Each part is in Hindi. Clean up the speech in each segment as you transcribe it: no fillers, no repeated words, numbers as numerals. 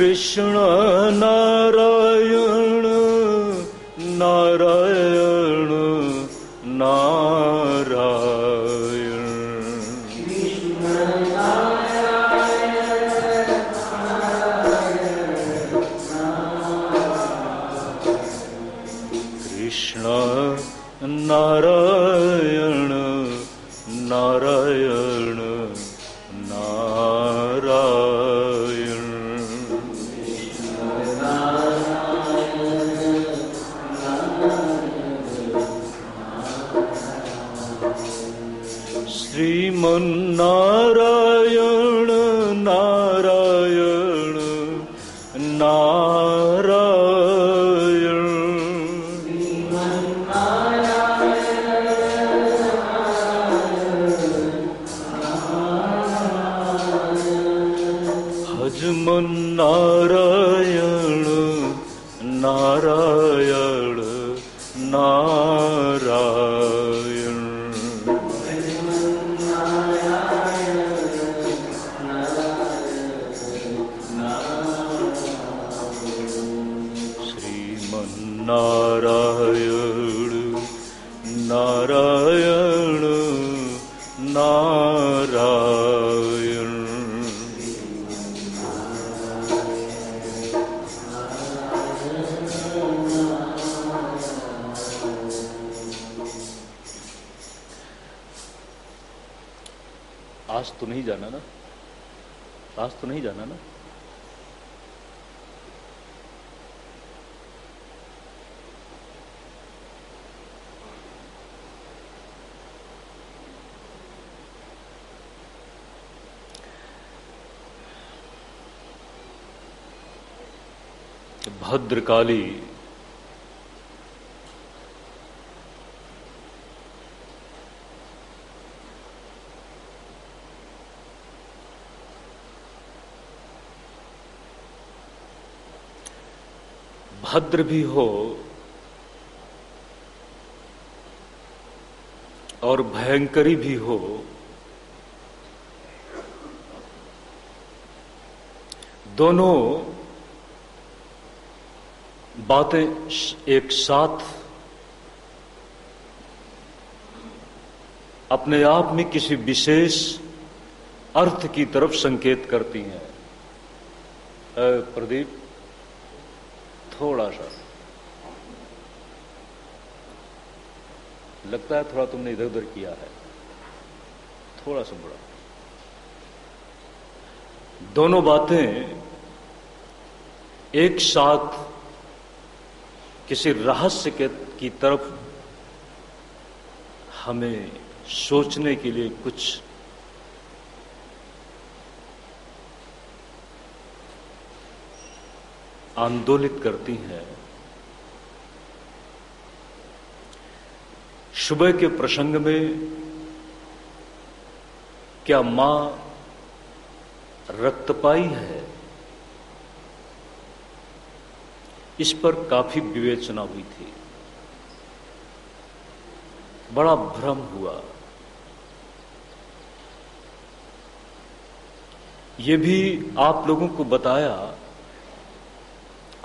कृष्ण नारायण नारायण नारायण। कृष्ण नारायण नारायण नारायण। श्रीमन्नारायण नारायण नारायण। भजमन्नारायण नारायण नारायण। श्रीमन्नारायण नारायण नारायण। आज तो नहीं जाना ना? आज तो नहीं जाना ना? भद्रकाली भद्र भी हो और भयंकरी भी हो, दोनों बातें एक साथ अपने आप में किसी विशेष अर्थ की तरफ संकेत करती हैं। प्रदीप, थोड़ा सा लगता है थोड़ा तुमने इधर उधर किया है, थोड़ा सा बड़ा। दोनों बातें एक साथ किसी रहस्य की तरफ हमें सोचने के लिए कुछ आंदोलित करती हैं। सुबह के प्रसंग में क्या मां रक्तपाई है, इस पर काफी विवेचना हुई थी, बड़ा भ्रम हुआ। ये भी आप लोगों को बताया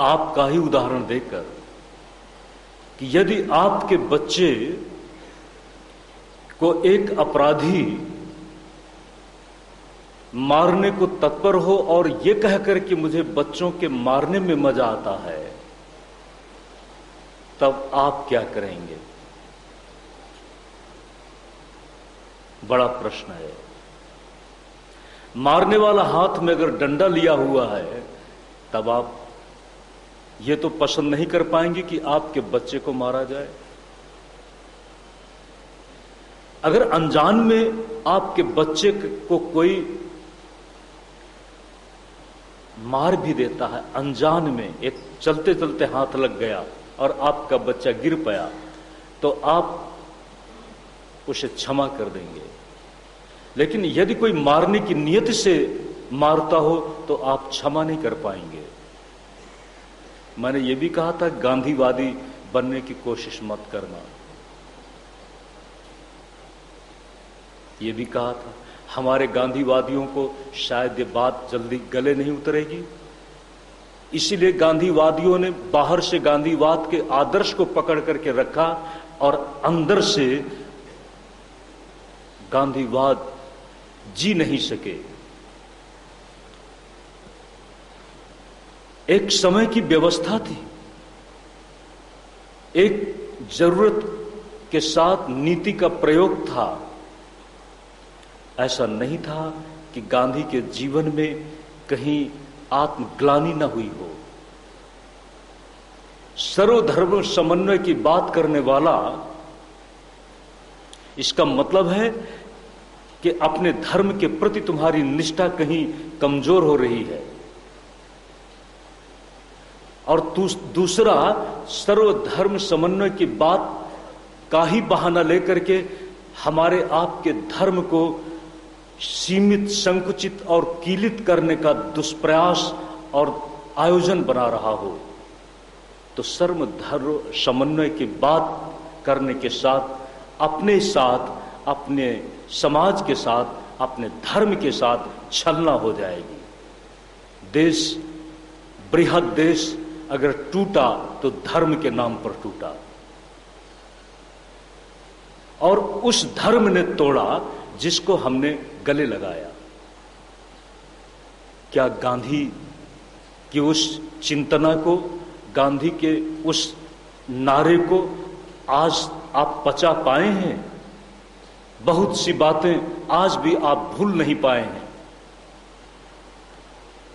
आपका ही उदाहरण देकर कि यदि आपके बच्चे को एक अपराधी मारने को तत्पर हो और ये कहकर कि मुझे बच्चों के मारने में मजा आता है, तब आप क्या करेंगे? बड़ा प्रश्न है। मारने वाला हाथ में अगर डंडा लिया हुआ है, तब आप ये तो पसंद नहीं कर पाएंगे कि आपके बच्चे को मारा जाए। अगर अनजान में आपके बच्चे को कोई मार भी देता है, अनजान में एक चलते चलते हाथ लग गया और आपका बच्चा गिर पाया, तो आप उसे क्षमा कर देंगे। लेकिन यदि कोई मारने की नियत से मारता हो तो आप क्षमा नहीं कर पाएंगे। मैंने ये भी कहा था गांधीवादी बनने की कोशिश मत करना, ये भी कहा था। हमारे गांधीवादियों को शायद ये बात जल्दी गले नहीं उतरेगी, इसीलिए गांधीवादियों ने बाहर से गांधीवाद के आदर्श को पकड़ करके रखा और अंदर से गांधीवाद जी नहीं सके। एक समय की व्यवस्था थी, एक जरूरत के साथ नीति का प्रयोग था। ऐसा नहीं था कि गांधी के जीवन में कहीं आत्मग्लानि न हुई हो। सर्वधर्म समन्वय की बात करने वाला, इसका मतलब है कि अपने धर्म के प्रति तुम्हारी निष्ठा कहीं कमजोर हो रही है। और दूसरा, सर्वधर्म समन्वय की बात का ही बहाना लेकर के हमारे आपके धर्म को सीमित, संकुचित और कीलित करने का दुष्प्रयास और आयोजन बना रहा हो, तो सर्वधर्म समन्वय की बात करने के साथ, अपने समाज के साथ, अपने धर्म के साथ छलना हो जाएगी। देश, बृहद देश अगर टूटा तो धर्म के नाम पर टूटा, और उस धर्म ने तोड़ा जिसको हमने गले लगाया। क्या गांधी की उस चिंतना को, गांधी के उस नारे को आज आप पचा पाए हैं? बहुत सी बातें आज भी आप भूल नहीं पाए हैं।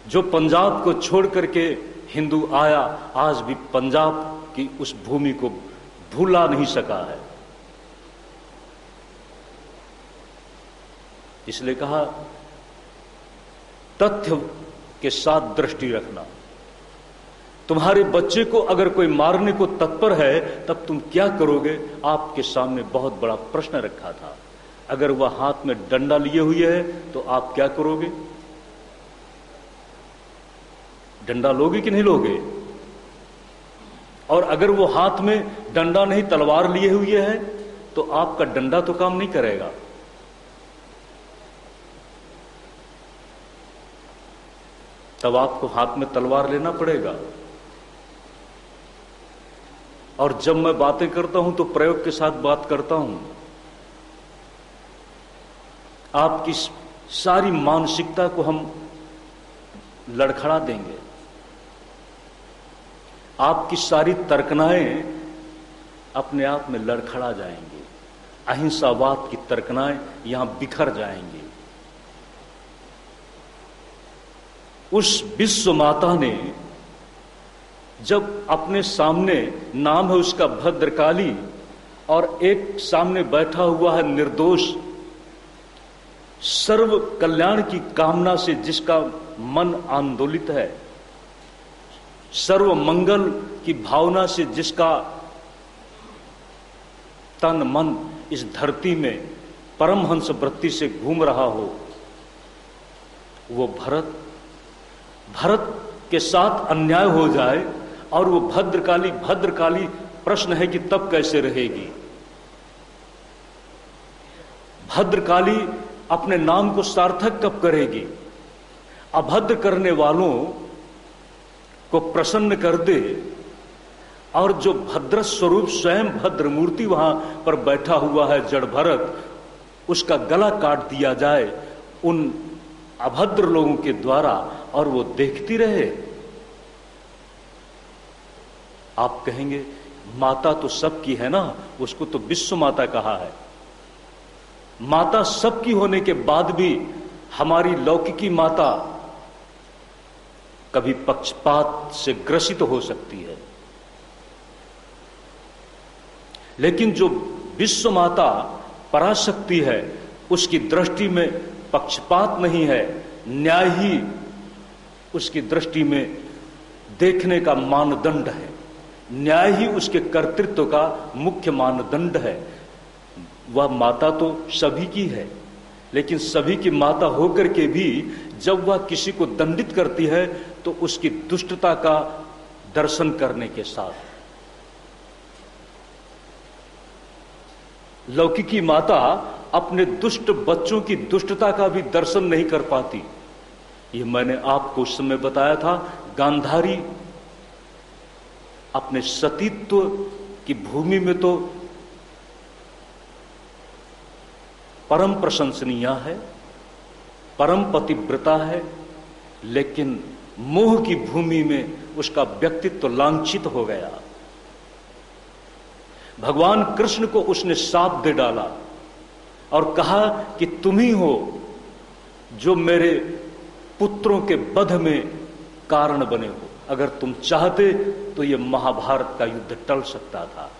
जो पंजाब को छोड़ करके हिंदू आया, आज भी पंजाब की उस भूमि को भूला नहीं सका है। इसलिए कहा, तथ्य के साथ दृष्टि रखना। तुम्हारे बच्चे को अगर कोई मारने को तत्पर है, तब तुम क्या करोगे? आपके सामने बहुत बड़ा प्रश्न रखा था। अगर वह हाथ में डंडा लिए हुए है तो आप क्या करोगे? डंडा लोगे कि नहीं लोगे? और अगर वो हाथ में डंडा नहीं, तलवार लिए हुए है, तो आपका डंडा तो काम नहीं करेगा। तब आपको हाथ में तलवार लेना पड़ेगा। और जब मैं बातें करता हूं तो प्रयोग के साथ बात करता हूं। आपकी सारी मानसिकता को हम लड़खड़ा देंगे। आपकी सारी तर्कनाएं अपने आप में लड़खड़ा जाएंगी। अहिंसावाद की तर्कनाएं यहां बिखर जाएंगी। उस विश्व माता ने जब अपने सामने, नाम है उसका भद्रकाली, और एक सामने बैठा हुआ है निर्दोष, सर्व कल्याण की कामना से जिसका मन आंदोलित है, सर्व मंगल की भावना से जिसका तन मन इस धरती में परमहंस वृत्ति से घूम रहा हो, वो भरत के साथ अन्याय हो जाए और वो भद्रकाली प्रश्न है कि तब कैसे रहेगी? भद्रकाली अपने नाम को सार्थक कब करेगी? अभद्र करने वालों को प्रसन्न कर दे, और जो भद्र स्वरूप स्वयं भद्र मूर्ति वहां पर बैठा हुआ है जड़ भरत, उसका गला काट दिया जाए उन अभद्र लोगों के द्वारा, और वो देखती रहे। आप कहेंगे माता तो सबकी है ना, उसको तो विश्व माता कहा है। माता सबकी होने के बाद भी हमारी लौकिकी माता कभी पक्षपात से ग्रसित हो सकती है, लेकिन जो विश्व माता पराशक्ति है, उसकी दृष्टि में पक्षपात नहीं है, न्याय ही उसकी दृष्टि में देखने का मानदंड है, न्याय ही उसके कर्तृत्व का मुख्य मानदंड है। वह माता तो सभी की है, लेकिन सभी की माता होकर के भी जब वह किसी को दंडित करती है तो उसकी दुष्टता का दर्शन करने के साथ। लौकिकी माता अपने दुष्ट बच्चों की दुष्टता का भी दर्शन नहीं कर पाती, ये मैंने आपको उस समय बताया था। गांधारी अपने सतीत्व की भूमि में तो परम प्रशंसनीय है, परम पतिव्रता है, लेकिन मोह की भूमि में उसका व्यक्तित्व लांछित हो गया। भगवान कृष्ण को उसने शाप दे डाला और कहा कि तुम ही हो जो मेरे पुत्रों के वध में कारण बने हो। अगर तुम चाहते तो यह महाभारत का युद्ध टल सकता था।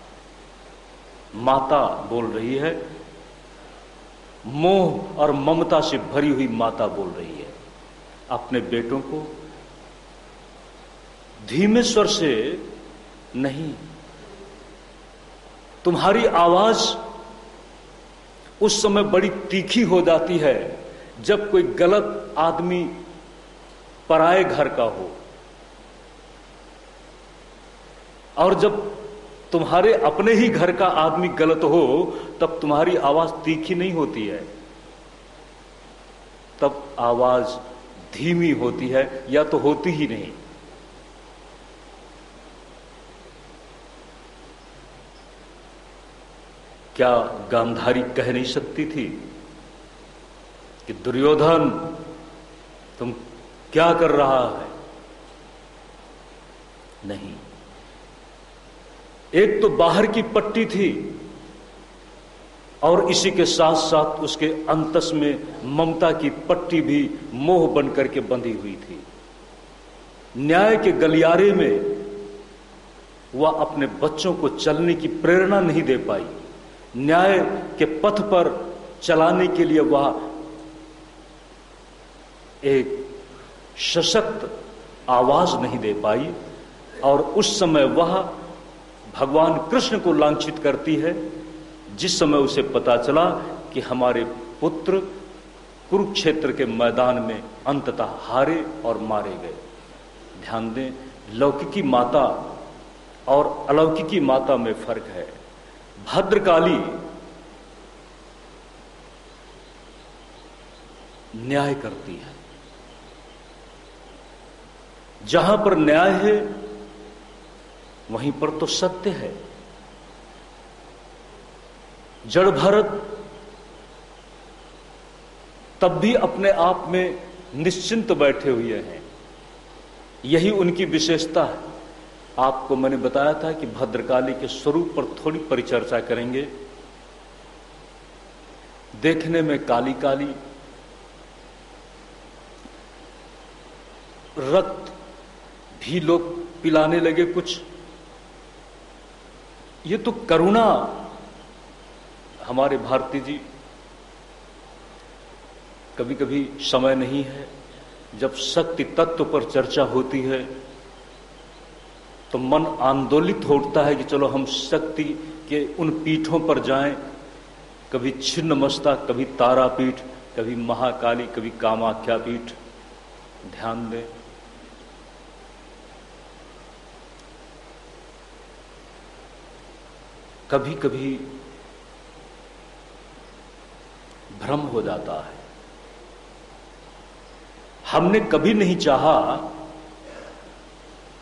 माता बोल रही है, मोह और ममता से भरी हुई माता बोल रही है अपने बेटों को। धीमे स्वर से नहीं, तुम्हारी आवाज उस समय बड़ी तीखी हो जाती है जब कोई गलत आदमी पराये घर का हो, और जब तुम्हारे अपने ही घर का आदमी गलत हो तब तुम्हारी आवाज तीखी नहीं होती है, तब आवाज धीमी होती है, या तो होती ही नहीं। क्या गांधारी कह नहीं सकती थी कि दुर्योधन तुम क्या कर रहा है? नहीं। एक तो बाहर की पट्टी थी और इसी के साथ साथ उसके अंतस में ममता की पट्टी भी मोह बनकर के बंधी हुई थी। न्याय के गलियारे में वह अपने बच्चों को चलने की प्रेरणा नहीं दे पाई। न्याय के पथ पर चलाने के लिए वह एक सशक्त आवाज नहीं दे पाई, और उस समय वह भगवान कृष्ण को लांछित करती है। जिस समय उसे पता चला कि हमारे पुत्र कुरुक्षेत्र के मैदान में अंततः हारे और मारे गए। ध्यान दें, लौकिकी माता और अलौकिकी माता में फर्क है। भद्रकाली न्याय करती है। जहां पर न्याय है वहीं पर तो सत्य है। जड़ भरत तब भी अपने आप में निश्चिंत बैठे हुए हैं। यही उनकी विशेषता है। आपको मैंने बताया था कि भद्रकाली के स्वरूप पर थोड़ी परिचर्चा करेंगे। देखने में काली काली, रक्त भी लोग पिलाने लगे कुछ। ये तो करुणा। हमारे भारती जी, कभी कभी समय नहीं है, जब शक्ति तत्व पर चर्चा होती है तो मन आंदोलित होता है कि चलो हम शक्ति के उन पीठों पर जाएं। कभी छिन्नमस्ता, कभी तारापीठ, कभी महाकाली, कभी कामाख्या पीठ। ध्यान दें, कभी कभी भ्रम हो जाता है। हमने कभी नहीं चाहा,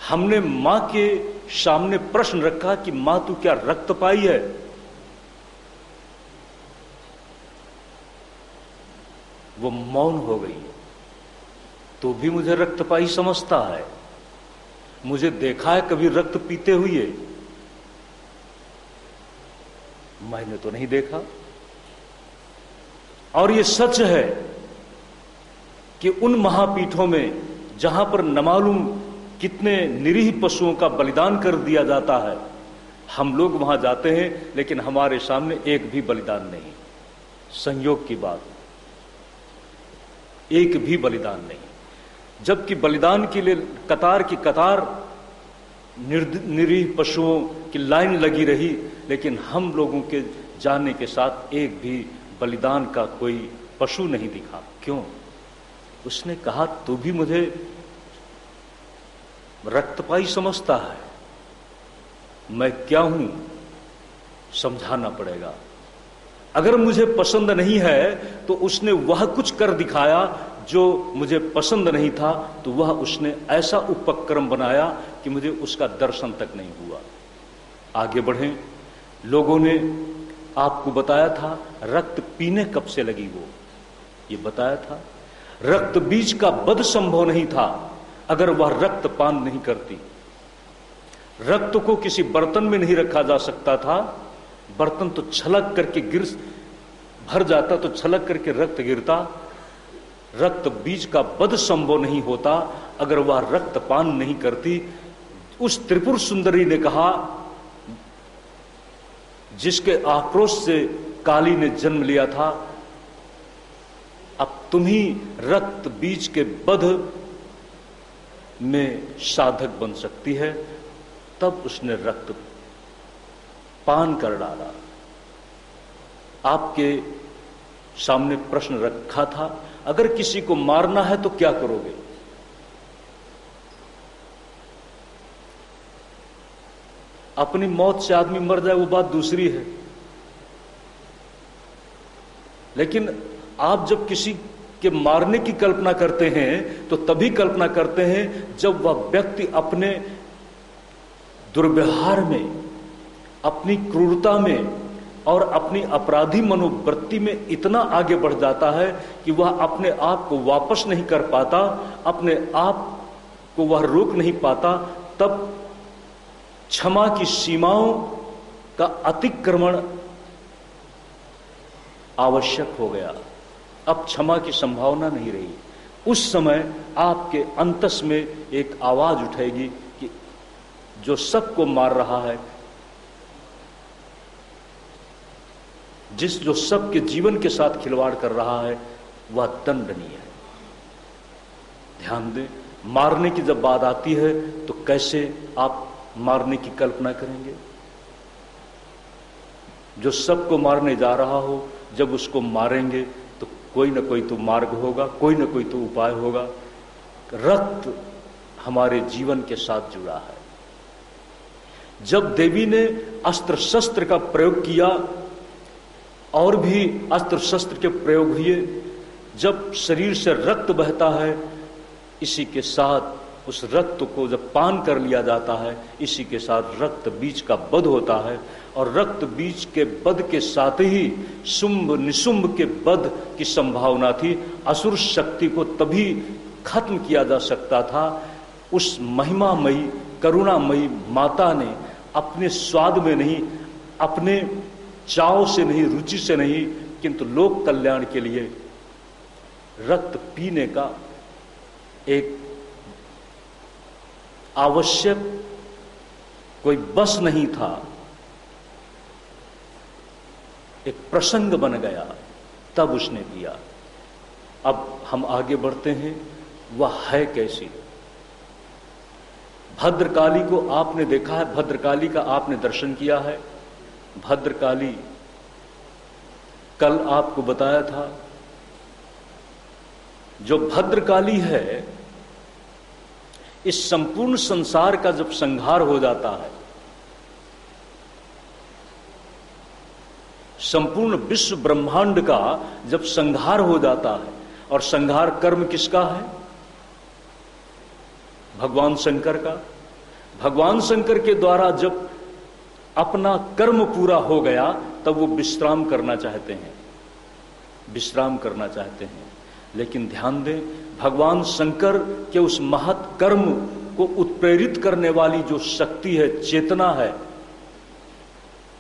हमने मां के सामने प्रश्न रखा कि मां तू क्या रक्तपाई है? वो मौन हो गई। तो भी मुझे रक्तपाई समझता है? मुझे देखा है कभी रक्त पीते हुए? मैंने तो नहीं देखा। और ये सच है कि उन महापीठों में जहां पर न मालूम कितने निरीह पशुओं का बलिदान कर दिया जाता है, हम लोग वहां जाते हैं लेकिन हमारे सामने एक भी बलिदान नहीं। संयोग की बात, एक भी बलिदान नहीं। जबकि बलिदान के लिए कतार की कतार निरीह पशुओं की लाइन लगी रही, लेकिन हम लोगों के जाने के साथ एक भी बलिदान का कोई पशु नहीं दिखा। क्यों? उसने कहा तू भी मुझे रक्तपाई समझता है? मैं क्या हूं समझाना पड़ेगा। अगर मुझे पसंद नहीं है तो उसने वह कुछ कर दिखाया जो मुझे पसंद नहीं था, तो वह उसने ऐसा उपक्रम बनाया कि मुझे उसका दर्शन तक नहीं हुआ। आगे बढ़ें। लोगों ने आपको बताया था रक्त पीने कब से लगी, वो ये बताया था रक्त बीज का बध संभव नहीं था अगर वह रक्त पान नहीं करती। रक्त को किसी बर्तन में नहीं रखा जा सकता था, बर्तन तो छलक करके भर जाता तो छलक करके रक्त गिरता। रक्त बीज का बध संभव नहीं होता अगर वह रक्त पान नहीं करती। उस त्रिपुर सुंदरी ने कहा, जिसके आक्रोश से काली ने जन्म लिया था, अब तुम ही रक्त बीज के बध में साधक बन सकती है। तब उसने रक्त पान कर डाला। आपके सामने प्रश्न रखा था, अगर किसी को मारना है तो क्या करोगे? अपनी मौत से आदमी मर जाए वो बात दूसरी है, लेकिन आप जब किसी के मारने की कल्पना करते हैं तो तभी कल्पना करते हैं जब वह व्यक्ति अपने दुर्व्यवहार में, अपनी क्रूरता में और अपनी अपराधी मनोवृत्ति में इतना आगे बढ़ जाता है कि वह अपने आप को वापस नहीं कर पाता, अपने आप को वह रोक नहीं पाता। तब क्षमा की सीमाओं का अतिक्रमण आवश्यक हो गया। अब क्षमा की संभावना नहीं रही। उस समय आपके अंतस में एक आवाज उठेगी कि जो सबको मार रहा है, जो सबके जीवन के साथ खिलवाड़ कर रहा है, वह दंडनीय है। ध्यान दें, मारने की जब बात आती है तो कैसे आप मारने की कल्पना करेंगे? जो सबको मारने जा रहा हो, जब उसको मारेंगे तो कोई ना कोई तो मार्ग होगा, कोई ना कोई तो उपाय होगा। रक्त हमारे जीवन के साथ जुड़ा है। जब देवी ने अस्त्र शस्त्र का प्रयोग किया, और भी अस्त्र शस्त्र के प्रयोग हुए, जब शरीर से रक्त बहता है, इसी के साथ उस रक्त को जब पान कर लिया जाता है, इसी के साथ रक्त बीज का बध होता है। और रक्त बीज के बध के साथ ही शुंभ निशुंभ के बध की संभावना थी। असुर शक्ति को तभी खत्म किया जा सकता था। उस महिमामयी करुणामयी माता ने अपने स्वाद में नहीं, अपने चाव से नहीं, रुचि से नहीं, किंतु लोक कल्याण के लिए रक्त पीने का एक आवश्यक कोई बस नहीं था, एक प्रसंग बन गया, तब उसने दिया। अब हम आगे बढ़ते हैं, वह है कैसी? भद्रकाली को आपने देखा है, भद्रकाली का आपने दर्शन किया है। भद्रकाली कल आपको बताया था, जो भद्रकाली है, इस संपूर्ण संसार का जब संहार हो जाता है, संपूर्ण विश्व ब्रह्मांड का जब संहार हो जाता है, और संहार कर्म किसका है? भगवान शंकर का। भगवान शंकर के द्वारा जब अपना कर्म पूरा हो गया, तब वो विश्राम करना चाहते हैं, विश्राम करना चाहते हैं। लेकिन ध्यान दें, भगवान शंकर के उस महत् कर्म को उत्प्रेरित करने वाली जो शक्ति है, चेतना है,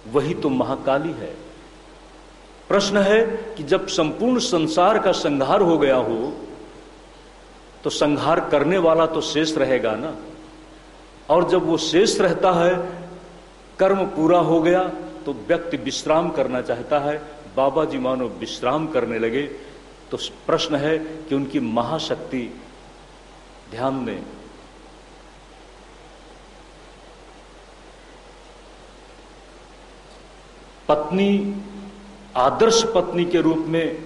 वही तो महाकाली है। प्रश्न है कि जब संपूर्ण संसार का संहार हो गया हो, तो संहार करने वाला तो शेष रहेगा ना। और जब वो शेष रहता है, कर्म पूरा हो गया, तो व्यक्ति विश्राम करना चाहता है। बाबा जी मानो विश्राम करने लगे, तो प्रश्न है कि उनकी महाशक्ति, ध्यान दें, पत्नी आदर्श पत्नी के रूप में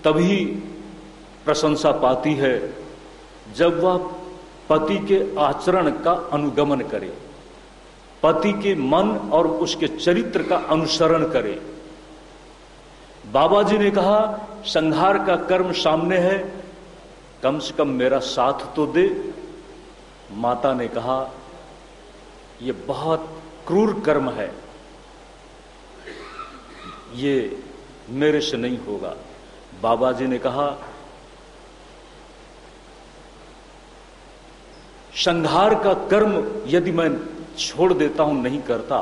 तभी प्रशंसा पाती है जब वह पति के आचरण का अनुगमन करे, पति के मन और उसके चरित्र का अनुसरण करे। बाबा जी ने कहा, संहार का कर्म सामने है, कम से कम मेरा साथ तो दे। माता ने कहा, ये बहुत क्रूर कर्म है, ये मेरे से नहीं होगा। बाबा जी ने कहा, संहार का कर्म यदि मैं छोड़ देता हूं, नहीं करता,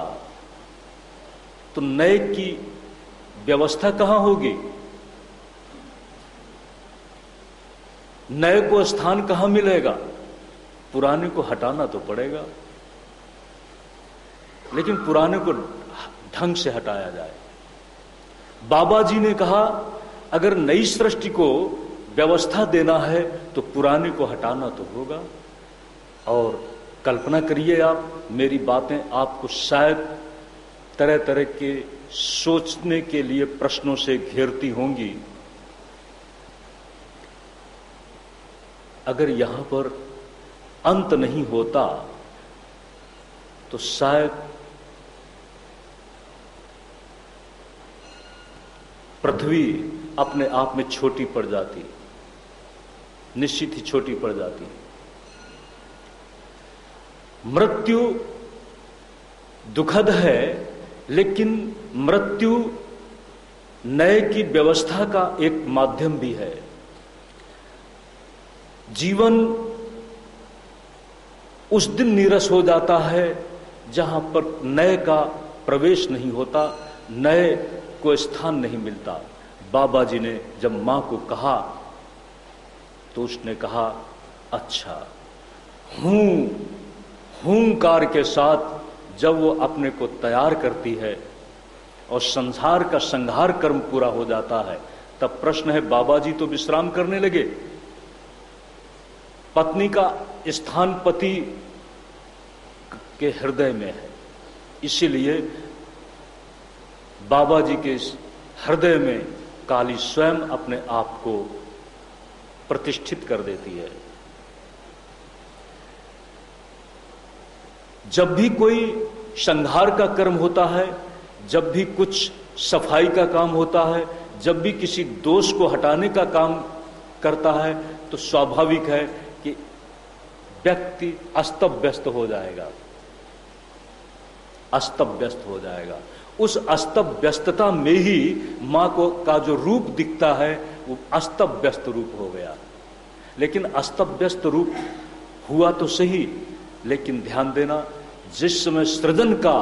तो नए की व्यवस्था कहां होगी? नए को स्थान कहां मिलेगा? पुराने को हटाना तो पड़ेगा, लेकिन पुराने को ढंग से हटाया जाए। बाबा जी ने कहा, अगर नई सृष्टि को व्यवस्था देना है तो पुराने को हटाना तो होगा। और कल्पना करिए आप, मेरी बातें आपको शायद तरह तरह के सोचने के लिए प्रश्नों से घेरती होंगी। अगर यहां पर अंत नहीं होता तो शायद पृथ्वी अपने आप में छोटी पड़ जाती, निश्चित ही छोटी पड़ जाती। मृत्यु दुखद है, लेकिन मृत्यु नए की व्यवस्था का एक माध्यम भी है। जीवन उस दिन नीरस हो जाता है जहां पर नए का प्रवेश नहीं होता, नए को स्थान नहीं मिलता। बाबा जी ने जब मां को कहा तो उसने कहा, अच्छा, हूंकार के साथ जब वो अपने को तैयार करती है और संसार का संहार कर्म पूरा हो जाता है, तब प्रश्न है, बाबा जी तो विश्राम करने लगे। पत्नी का स्थान पति के हृदय में है, इसीलिए बाबा जी के हृदय में काली स्वयं अपने आप को प्रतिष्ठित कर देती है। जब भी कोई संहार का कर्म होता है, जब भी कुछ सफाई का काम होता है, जब भी किसी दोष को हटाने का काम करता है, तो स्वाभाविक है कि व्यक्ति अस्त व्यस्त हो जाएगा, अस्त व्यस्त हो जाएगा। उस अस्त व्यस्तता में ही मां को का जो रूप दिखता है वो अस्त व्यस्त रूप हो गया। लेकिन अस्त व्यस्त रूप हुआ तो सही, लेकिन ध्यान देना, जिस समय सृजन का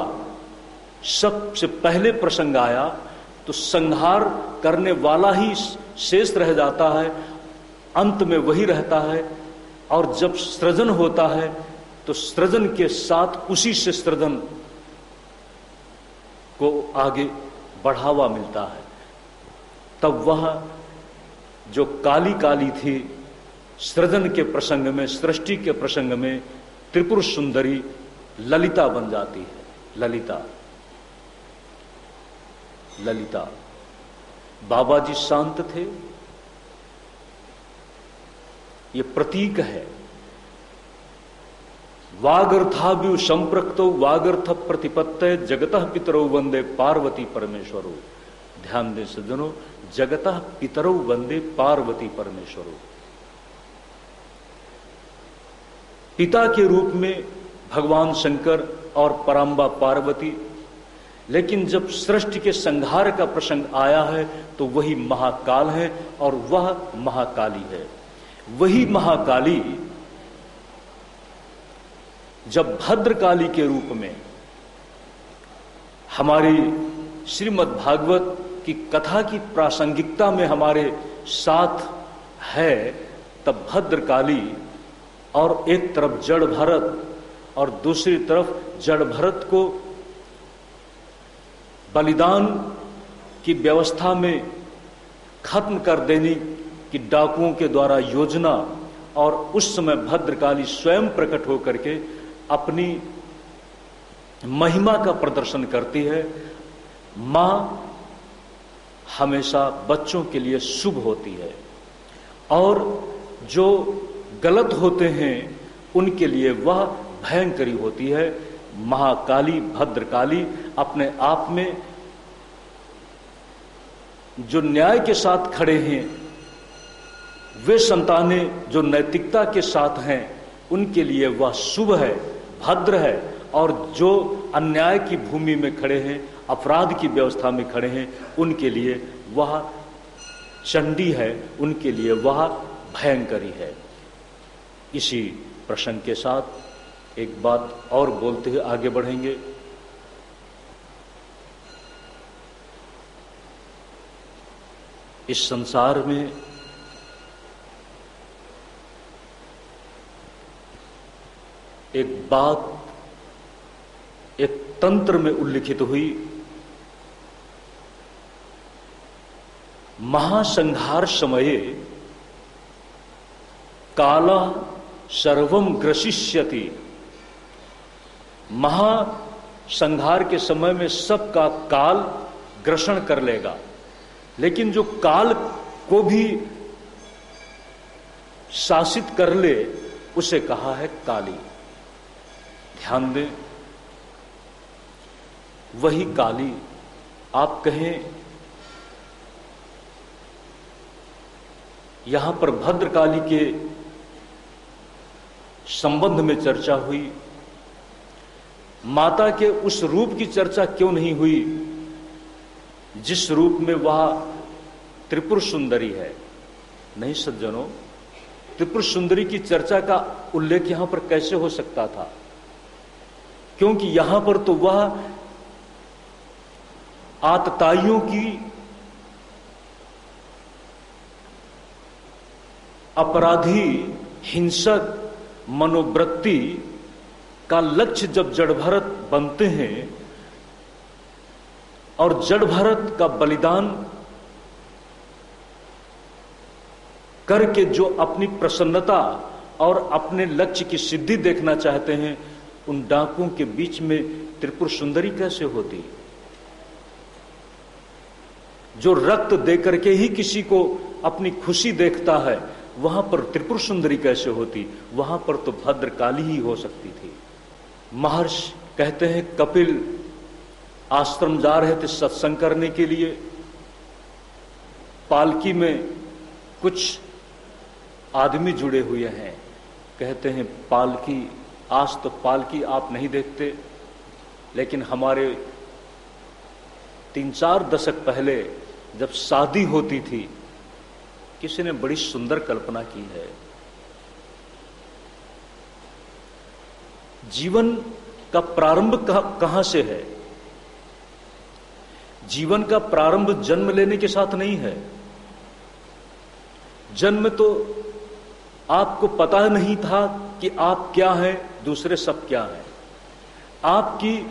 सबसे पहले प्रसंग आया तो संहार करने वाला ही शेष रह जाता है, अंत में वही रहता है। और जब सृजन होता है तो सृजन के साथ उसी से सृजन को आगे बढ़ावा मिलता है। तब वह जो काली काली थी सृजन के प्रसंग में, सृष्टि के प्रसंग में त्रिपुर सुंदरी ललिता बन जाती है। ललिता, ललिता। बाबा जी शांत थे, ये प्रतीक है। वागर्थाभ्यु संप्रक्तो वागर्थ प्रतिपत्तये जगतः पितरौ वंदे पार्वती परमेश्वरो। ध्यान दें सज्जनों, जगतः पितरौ वंदे पार्वती परमेश्वरो। पिता के रूप में भगवान शंकर और पराम्बा पार्वती, लेकिन जब सृष्टि के संहार का प्रसंग आया है तो वही महाकाल है और वह महाकाली है। वही महाकाली जब भद्रकाली के रूप में हमारी श्रीमद् भागवत की कथा की प्रासंगिकता में हमारे साथ है, तब भद्रकाली और एक तरफ जड़ भरत और दूसरी तरफ जड़ भरत को बलिदान की व्यवस्था में खत्म कर देने की डाकुओं के द्वारा योजना, और उस समय भद्रकाली स्वयं प्रकट होकर के अपनी महिमा का प्रदर्शन करती है। मां हमेशा बच्चों के लिए शुभ होती है और जो गलत होते हैं उनके लिए वह भयंकरी होती है। महाकाली भद्रकाली अपने आप में जो न्याय के साथ खड़े हैं वे संतानें जो नैतिकता के साथ हैं उनके लिए वह शुभ है, भद्र है, और जो अन्याय की भूमि में खड़े हैं, अपराध की व्यवस्था में खड़े हैं, उनके लिए वह चंडी है, उनके लिए वह भयंकरी है। इसी प्रसंग के साथ एक बात और बोलते हुए आगे बढ़ेंगे। इस संसार में एक बात एक तंत्र में उल्लिखित हुई, महासंहार समये काला सर्वम ग्रसिष्यति। महासंहार के समय में सबका काल ग्रसण कर लेगा, लेकिन जो काल को भी शासित कर ले उसे कहा है काली। ध्यान दें, वही काली, आप कहें यहां पर भद्रकाली के संबंध में चर्चा हुई, माता के उस रूप की चर्चा क्यों नहीं हुई जिस रूप में वह त्रिपुर सुंदरी है? नहीं सज्जनों, त्रिपुर सुंदरी की चर्चा का उल्लेख यहां पर कैसे हो सकता था? क्योंकि यहां पर तो वह आतताइयों की, अपराधी, हिंसक मनोवृत्ति का लक्ष्य जब जड़ भरत बनते हैं और जड़ भरत का बलिदान करके जो अपनी प्रसन्नता और अपने लक्ष्य की सिद्धि देखना चाहते हैं, उन डाकुओं के बीच में त्रिपुर सुंदरी कैसे होती? जो रक्त देकर के ही किसी को अपनी खुशी देखता है, वहां पर त्रिपुर सुंदरी कैसे होती? वहां पर तो भद्रकाली ही हो सकती थी। महर्षि कहते हैं, कपिल आश्रम जा रहे थे सत्संग करने के लिए, पालकी में कुछ आदमी जुड़े हुए हैं। कहते हैं पालकी, आज तो पालकी आप नहीं देखते, लेकिन हमारे 3-4 दशक पहले जब शादी होती थी, किसी ने बड़ी सुंदर कल्पना की है। जीवन का प्रारंभ कहां से है? जीवन का प्रारंभ जन्म लेने के साथ नहीं है। जन्म तो आपको पता नहीं था कि आप क्या हैं, दूसरे सब क्या हैं। आपकी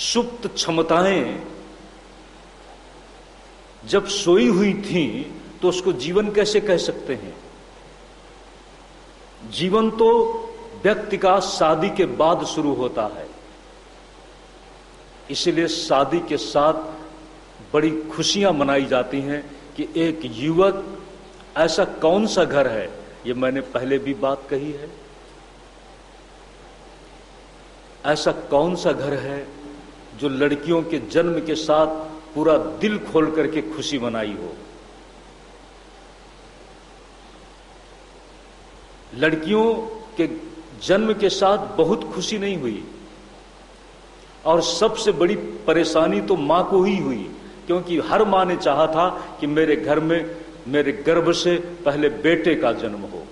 सुप्त क्षमताएं जब सोई हुई थीं, तो उसको जीवन कैसे कह सकते हैं? जीवन तो व्यक्ति का शादी के बाद शुरू होता है। इसलिए शादी के साथ बड़ी खुशियां मनाई जाती हैं कि एक युवक, ऐसा कौन सा घर है, ये मैंने पहले भी बात कही है, ऐसा कौन सा घर है जो लड़कियों के जन्म के साथ पूरा दिल खोल करके खुशी मनाई हो? लड़कियों के जन्म के साथ बहुत खुशी नहीं हुई, और सबसे बड़ी परेशानी तो मां को ही हुई, क्योंकि हर मां ने चाहा था कि मेरे घर में मेरे गर्भ से पहले बेटे का जन्म हो।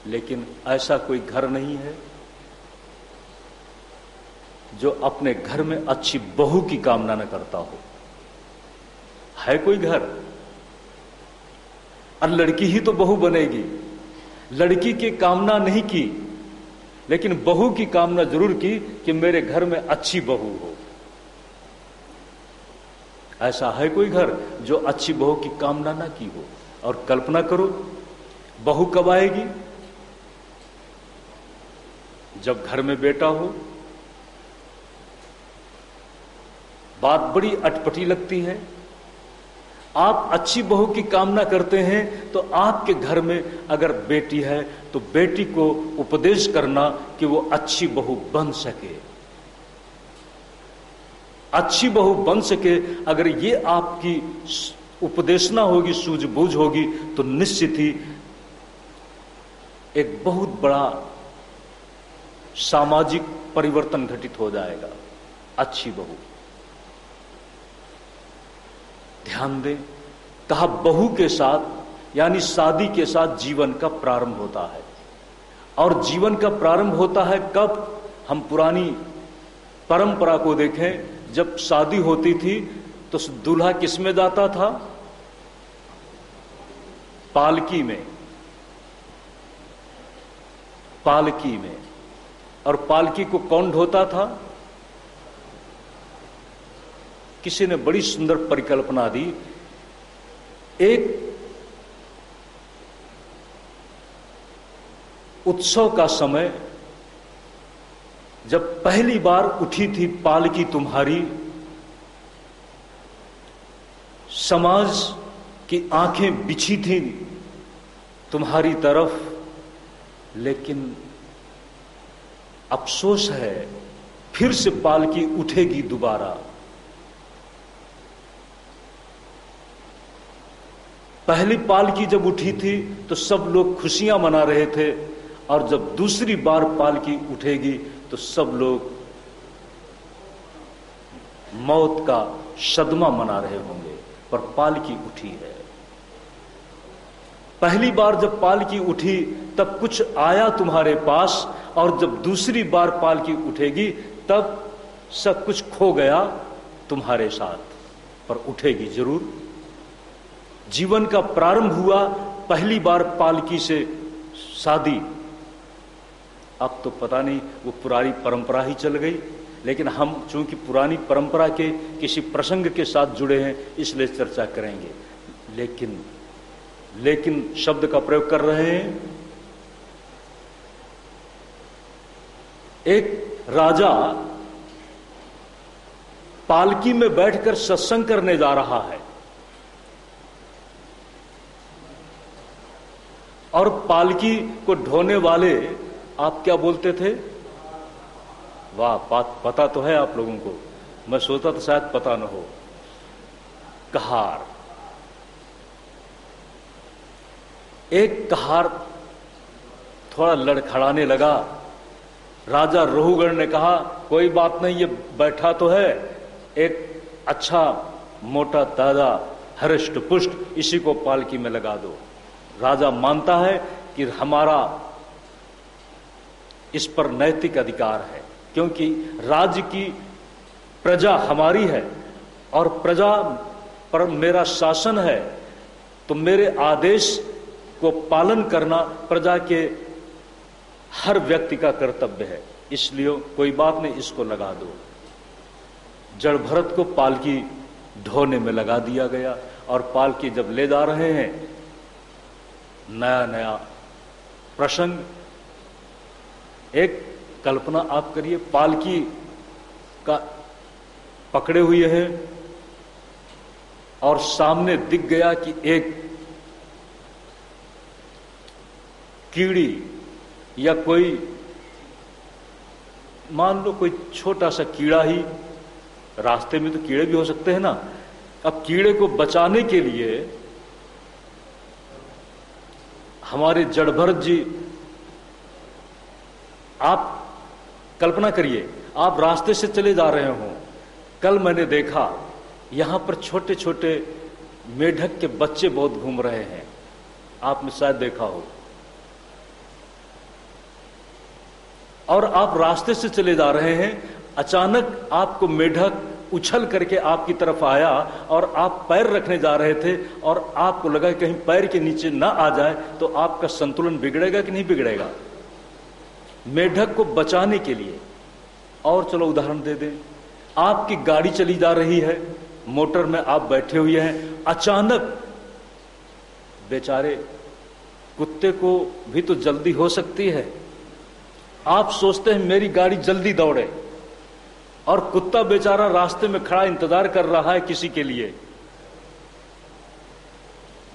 लेकिन ऐसा कोई घर नहीं है जो अपने घर में अच्छी बहू की कामना न करता हो। है कोई घर? और लड़की ही तो बहू बनेगी। लड़की की कामना नहीं की, लेकिन बहू की कामना जरूर की कि मेरे घर में अच्छी बहू हो। ऐसा है कोई घर जो अच्छी बहू की कामना ना की हो? और कल्पना करो, बहू कब आएगी? जब घर में बेटा हो। बात बड़ी अटपटी लगती है। आप अच्छी बहू की कामना करते हैं तो आपके घर में अगर बेटी है तो बेटी को उपदेश करना कि वो अच्छी बहू बन सके, अच्छी बहू बन सके। अगर ये आपकी उपदेशना होगी, सूझबूझ होगी, तो निश्चित ही एक बहुत बड़ा सामाजिक परिवर्तन घटित हो जाएगा। अच्छी बहू, ध्यान दें, कहा बहू के साथ यानी शादी के साथ जीवन का प्रारंभ होता है। और जीवन का प्रारंभ होता है कब? हम पुरानी परंपरा को देखें, जब शादी होती थी तो दूल्हा किस में जाता था? पालकी में, पालकी में। और पालकी को कौन ढोता था? किसी ने बड़ी सुंदर परिकल्पना दी। एक उत्सव का समय, जब पहली बार उठी थी पालकी तुम्हारी, समाज की आंखें बिछी थी तुम्हारी तरफ, लेकिन अफसोस है फिर से पालकी उठेगी दोबारा। पहली पालकी जब उठी थी तो सब लोग खुशियां मना रहे थे, और जब दूसरी बार पालकी उठेगी तो सब लोग मौत का सदमा मना रहे होंगे। पर पालकी उठी है। पहली बार जब पालकी उठी तब कुछ आया तुम्हारे पास, और जब दूसरी बार पालकी उठेगी तब सब कुछ खो गया तुम्हारे साथ, पर उठेगी जरूर। जीवन का प्रारंभ हुआ पहली बार पालकी से शादी। अब तो पता नहीं वो पुरानी परंपरा ही चल गई, लेकिन हम चूंकि पुरानी परंपरा के किसी प्रसंग के साथ जुड़े हैं इसलिए चर्चा करेंगे। लेकिन शब्द का प्रयोग कर रहे हैं। एक राजा पालकी में बैठकर सत्संग करने जा रहा है, और पालकी को ढोने वाले आप क्या बोलते थे? वाह, पता तो है आप लोगों को, मैं सोचता तो शायद पता न हो। कहार। एक कहार थोड़ा लड़खड़ाने लगा। राजा रोहुगढ़ ने कहा, कोई बात नहीं, ये बैठा तो है, एक अच्छा मोटा ताजा हृष्ट पुष्ट, इसी को पालकी में लगा दो। राजा मानता है कि हमारा इस पर नैतिक अधिकार है, क्योंकि राज्य की प्रजा हमारी है और प्रजा पर मेरा शासन है, तो मेरे आदेश को पालन करना प्रजा के हर व्यक्ति का कर्तव्य है। इसलिए कोई बात नहीं, इसको लगा दो। जड़ भरत को पालकी ढोने में लगा दिया गया, और पालकी जब ले जा रहे हैं, नया नया प्रसंग। एक कल्पना आप करिए, पालकी का पकड़े हुए हैं और सामने दिख गया कि एक कीड़ी या कोई, मान लो कोई छोटा सा कीड़ा ही, रास्ते में तो कीड़े भी हो सकते हैं ना। अब कीड़े को बचाने के लिए हमारे जड़ भरत जी, आप कल्पना करिए, आप रास्ते से चले जा रहे हो। कल मैंने देखा यहां पर छोटे छोटे मेढक के बच्चे बहुत घूम रहे हैं, आपने शायद देखा हो। और आप रास्ते से चले जा रहे हैं, अचानक आपको मेढक उछल करके आपकी तरफ आया, और आप पैर रखने जा रहे थे, और आपको लगा कहीं पैर के नीचे ना आ जाए तो आपका संतुलन बिगड़ेगा कि नहीं बिगड़ेगा। मेढक को बचाने के लिए, और चलो उदाहरण दे दें, आपकी गाड़ी चली जा रही है, मोटर में आप बैठे हुए हैं, अचानक बेचारे कुत्ते को भी तो जल्दी हो सकती है। आप सोचते हैं मेरी गाड़ी जल्दी दौड़े, और कुत्ता बेचारा रास्ते में खड़ा इंतजार कर रहा है किसी के लिए।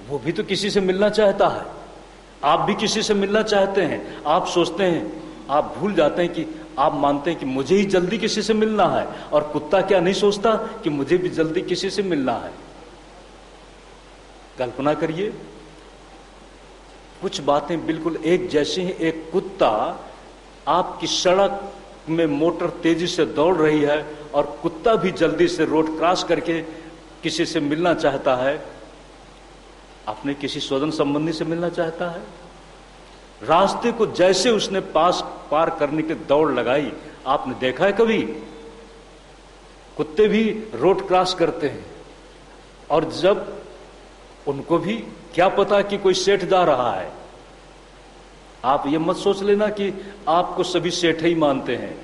वो भी तो किसी से मिलना चाहता है, आप भी किसी से मिलना चाहते हैं। आप सोचते हैं, आप भूल जाते हैं कि आप मानते हैं कि मुझे ही जल्दी किसी से मिलना है, और कुत्ता क्या नहीं सोचता कि मुझे भी जल्दी किसी से मिलना है। कल्पना करिए, कुछ बातें बिल्कुल एक जैसी हैं। एक कुत्ता आपकी सड़क में मोटर तेजी से दौड़ रही है और कुत्ता भी जल्दी से रोड क्रॉस करके किसी से मिलना चाहता है, अपने किसी स्वजन संबंधी से मिलना चाहता है। रास्ते को जैसे उसने पार करने की दौड़ लगाई, आपने देखा है कभी? कुत्ते भी रोड क्रॉस करते हैं, और जब उनको भी क्या पता कि कोई सेठ जा रहा है। आप ये मत सोच लेना कि आपको सभी सेठ ही मानते हैं।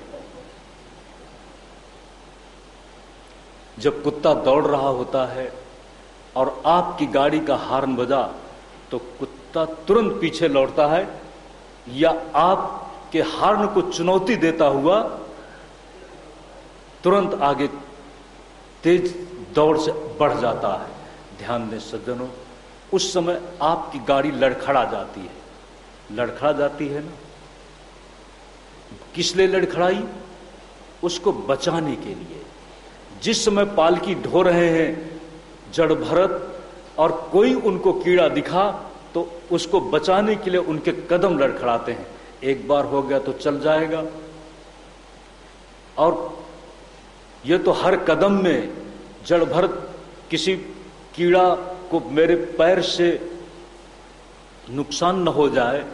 जब कुत्ता दौड़ रहा होता है और आपकी गाड़ी का हॉर्न बजा, तो कुत्ता तुरंत पीछे लौटता है या आपके हॉर्न को चुनौती देता हुआ तुरंत आगे तेज दौड़ से बढ़ जाता है। ध्यान दें सज्जनों, उस समय आपकी गाड़ी लड़खड़ा जाती है। लड़खड़ा जाती है ना, किस लिए लड़खड़ाई? उसको बचाने के लिए। जिस समय पालकी ढो रहे हैं जड़ भरत और कोई उनको कीड़ा दिखा तो उसको बचाने के लिए उनके कदम लड़खड़ाते हैं। एक बार हो गया तो चल जाएगा, और यह तो हर कदम में जड़ भरत किसी कीड़ा को मेरे पैर से नुकसान न हो जाए,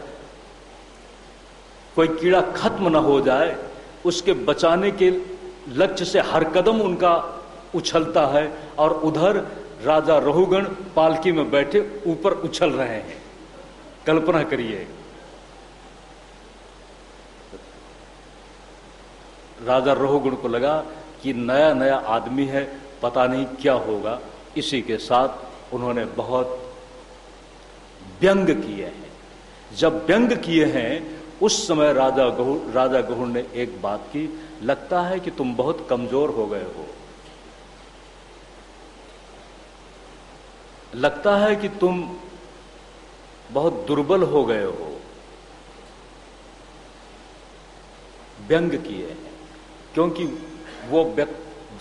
कोई कीड़ा खत्म न हो जाए, उसके बचाने के लक्ष्य से हर कदम उनका उछलता है। और उधर राजा रहुगण पालकी में बैठे ऊपर उछल रहे हैं। कल्पना करिए, राजा रहुगण को लगा कि नया नया आदमी है, पता नहीं क्या होगा। इसी के साथ उन्होंने बहुत व्यंग किए हैं। जब व्यंग किए हैं, उस समय राजा गहुड़ ने एक बात की, लगता है कि तुम बहुत कमजोर हो गए हो, लगता है कि तुम बहुत दुर्बल हो गए हो। व्यंग किए हैं, क्योंकि वो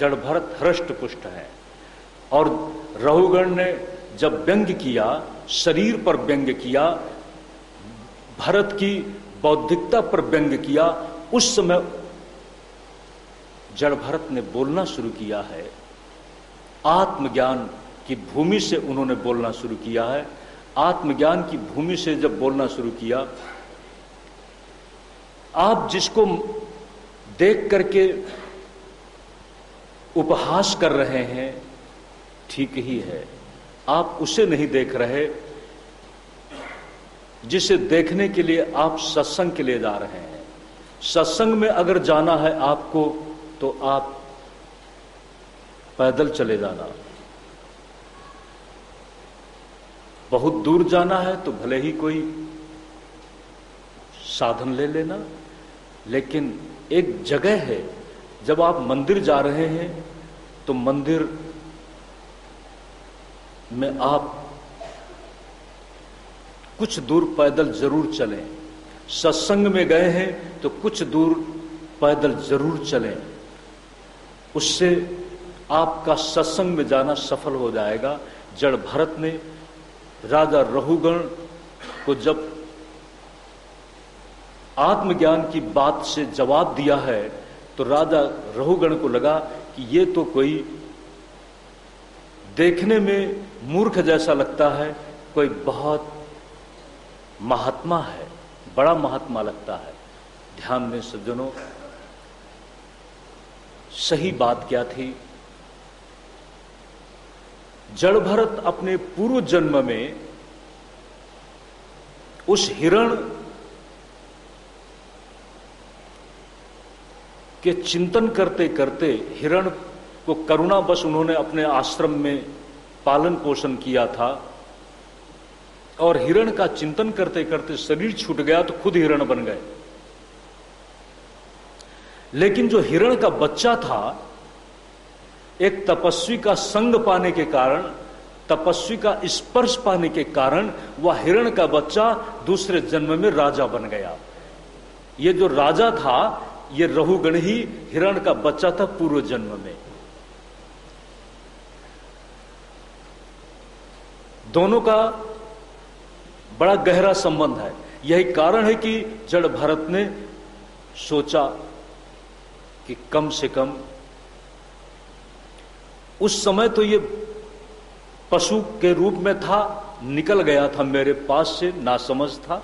जड़ भरत हृष्ट पुष्ट है। और रहुगण ने जब व्यंग किया, शरीर पर व्यंग किया, भरत की बौद्धिकता पर व्यंग किया, उस समय जड़ भरत ने बोलना शुरू किया है। आत्मज्ञान की भूमि से उन्होंने बोलना शुरू किया है। आत्मज्ञान की भूमि से जब बोलना शुरू किया, आप जिसको देख करके उपहास कर रहे हैं, ठीक ही है, आप उसे नहीं देख रहे जिसे देखने के लिए आप सत्संग के लिए जा रहे हैं। सत्संग में अगर जाना है आपको, तो आप पैदल चले जाना। बहुत दूर जाना है तो भले ही कोई साधन ले लेना, लेकिन एक जगह है, जब आप मंदिर जा रहे हैं तो मंदिर में आप कुछ दूर पैदल जरूर चलें। सत्संग में गए हैं तो कुछ दूर पैदल जरूर चलें, उससे आपका सत्संग में जाना सफल हो जाएगा। जड़ भरत ने राजा रहुगण को जब आत्मज्ञान की बात से जवाब दिया है, तो राजा रहुगण को लगा कि ये तो कोई देखने में मूर्ख जैसा लगता है, कोई बहुत महात्मा है, बड़ा महात्मा लगता है। ध्यान दें सज्जनों, सही बात क्या थी? जड़ भरत अपने पूर्व जन्म में उस हिरण के चिंतन करते करते, हिरण को करुणावश उन्होंने अपने आश्रम में पालन पोषण किया था, और हिरण का चिंतन करते करते शरीर छूट गया तो खुद हिरण बन गए। लेकिन जो हिरण का बच्चा था, एक तपस्वी का संग पाने के कारण, तपस्वी का स्पर्श पाने के कारण, वह हिरण का बच्चा दूसरे जन्म में राजा बन गया। ये जो राजा था, ये रहुगण ही हिरण का बच्चा था पूर्व जन्म में। दोनों का बड़ा गहरा संबंध है। यही कारण है कि जड़ भरत ने सोचा कि कम से कम उस समय तो ये पशु के रूप में था, निकल गया था मेरे पास से, नासमझ था,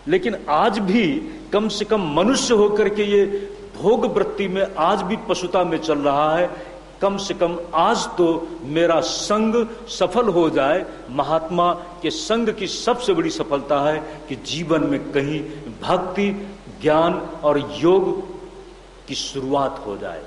लेकिन आज भी कम से कम मनुष्य होकर के ये भोग वृत्ति में आज भी पशुता में चल रहा है। कम से कम आज तो मेरा संग सफल हो जाए। महात्मा के संग की सबसे बड़ी सफलता है कि जीवन में कहीं भक्ति, ज्ञान और योग की शुरुआत हो जाए।